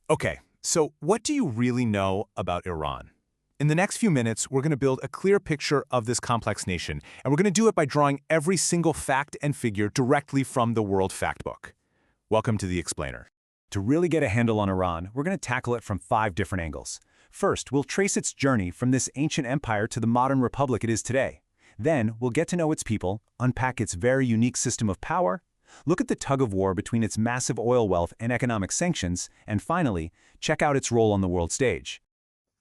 Okay, so what do you really know about Iran? In the next few minutes, we're going to build a clear picture of this complex nation, and we're going to do it by drawing every single fact and figure directly from the World Factbook. Welcome to The Explainer. To really get a handle on Iran, we're going to tackle it from 5 different angles. First, we'll trace its journey from this ancient empire to the modern republic it is today. Then, we'll get to know its people, unpack its very unique system of power, look at the tug-of-war between its massive oil wealth and economic sanctions, and finally, check out its role on the world stage.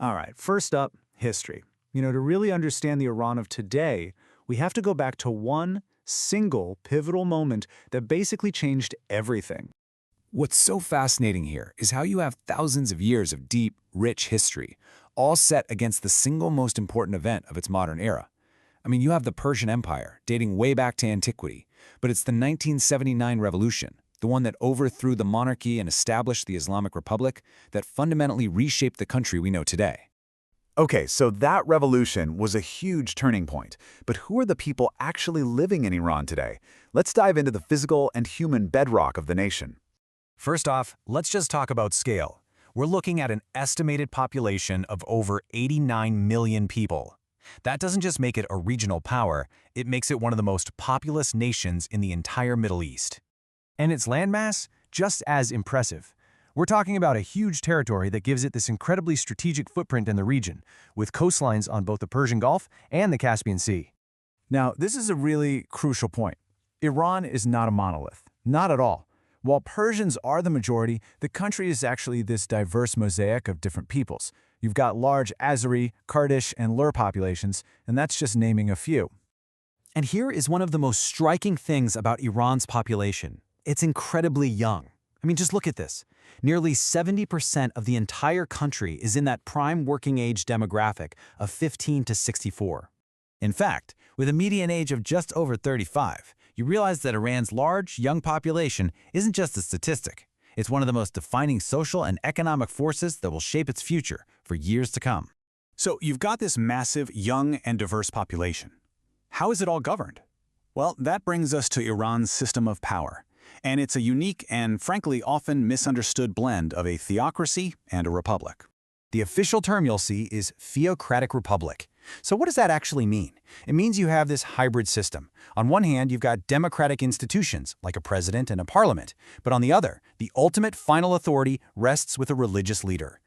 All right, first up, history. To really understand the Iran of today, we have to go back to one single pivotal moment that basically changed everything. What's so fascinating here is how you have thousands of years of deep, rich history, all set against the single most important event of its modern era. You have the Persian Empire, dating way back to antiquity, but it's the 1979 revolution, the one that overthrew the monarchy and established the Islamic Republic, that fundamentally reshaped the country we know today. Okay, so that revolution was a huge turning point. But who are the people actually living in Iran today? Let's dive into the physical and human bedrock of the nation. First off, let's just talk about scale. We're looking at an estimated population of over 89 million people. That doesn't just make it a regional power, it makes it one of the most populous nations in the entire Middle East. And its landmass, just as impressive. We're talking about a huge territory that gives it this incredibly strategic footprint in the region, with coastlines on both the Persian Gulf and the Caspian Sea. Now, this is a really crucial point. Iran is not a monolith. Not at all. While Persians are the majority, the country is actually this diverse mosaic of different peoples. You've got large Azeri, Kurdish, and Lur populations, and that's just naming a few. And here is one of the most striking things about Iran's population. It's incredibly young. Just look at this. Nearly 70% of the entire country is in that prime working age demographic of 15 to 64. In fact, with a median age of just over 35, you realize that Iran's large, young population isn't just a statistic. It's one of the most defining social and economic forces that will shape its future for years to come. So you've got this massive, young, and diverse population. How is it all governed? Well, that brings us to Iran's system of power. And it's a unique and, frankly, often misunderstood blend of a theocracy and a republic. The official term you'll see is theocratic republic. So what does that actually mean? It means you have this hybrid system. On one hand, you've got democratic institutions, like a president and a parliament. But on the other, the ultimate final authority rests with a religious leader.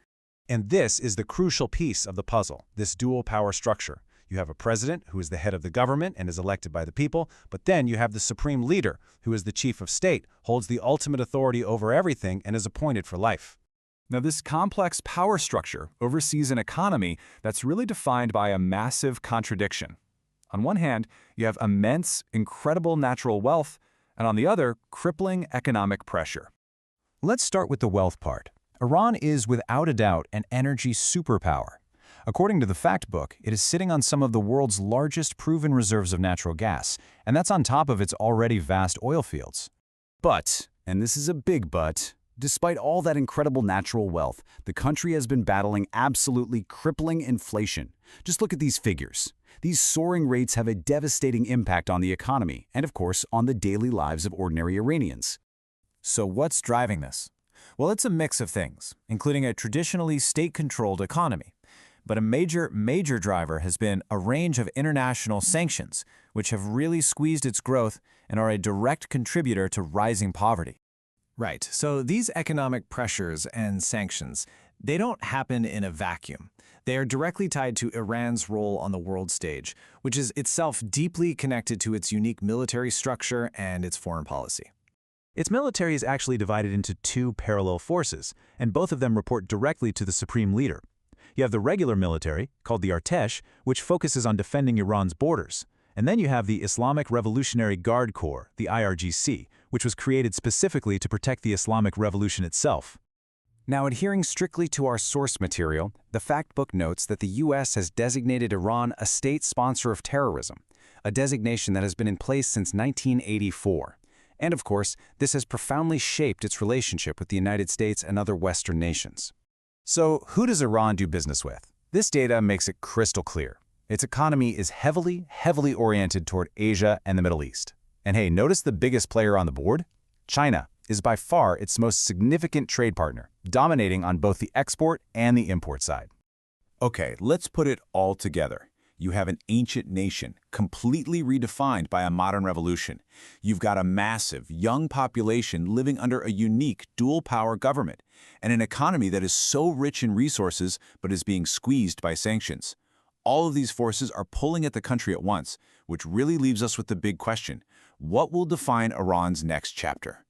And this is the crucial piece of the puzzle, this dual power structure. You have a president who is the head of the government and is elected by the people, but then you have the supreme leader, who is the chief of state, holds the ultimate authority over everything, and is appointed for life. Now, this complex power structure oversees an economy that's really defined by a massive contradiction. On one hand, you have immense, incredible natural wealth, and on the other, crippling economic pressure. Let's start with the wealth part. Iran is without a doubt an energy superpower. According to the Factbook, it is sitting on some of the world's largest proven reserves of natural gas, and that's on top of its already vast oil fields. But, and this is a big but, despite all that incredible natural wealth, the country has been battling absolutely crippling inflation. Just look at these figures. These soaring rates have a devastating impact on the economy and, of course, on the daily lives of ordinary Iranians. So what's driving this? Well, it's a mix of things, including a traditionally state-controlled economy. But a major driver has been a range of international sanctions, which have really squeezed its growth and are a direct contributor to rising poverty. Right. So these economic pressures and sanctions, they don't happen in a vacuum. They are directly tied to Iran's role on the world stage, which is itself deeply connected to its unique military structure and its foreign policy. Its military is actually divided into 2 parallel forces, and both of them report directly to the supreme leader. You have the regular military, called the Artesh, which focuses on defending Iran's borders. And then you have the Islamic Revolutionary Guard Corps, the IRGC, which was created specifically to protect the Islamic Revolution itself. Now, adhering strictly to our source material, the Factbook notes that the U.S. has designated Iran a state sponsor of terrorism, a designation that has been in place since 1984. And of course, this has profoundly shaped its relationship with the United States and other Western nations. So, who does Iran do business with? This data makes it crystal clear. Its economy is heavily oriented toward Asia and the Middle East. And hey, notice the biggest player on the board? China. is by far its most significant trade partner, dominating on both the export and the import side. Okay, let's put it all together. You have an ancient nation, completely redefined by a modern revolution. You've got a massive, young population living under a unique dual-power government, and an economy that is so rich in resources but is being squeezed by sanctions. All of these forces are pulling at the country at once, which really leaves us with the big question: what will define Iran's next chapter?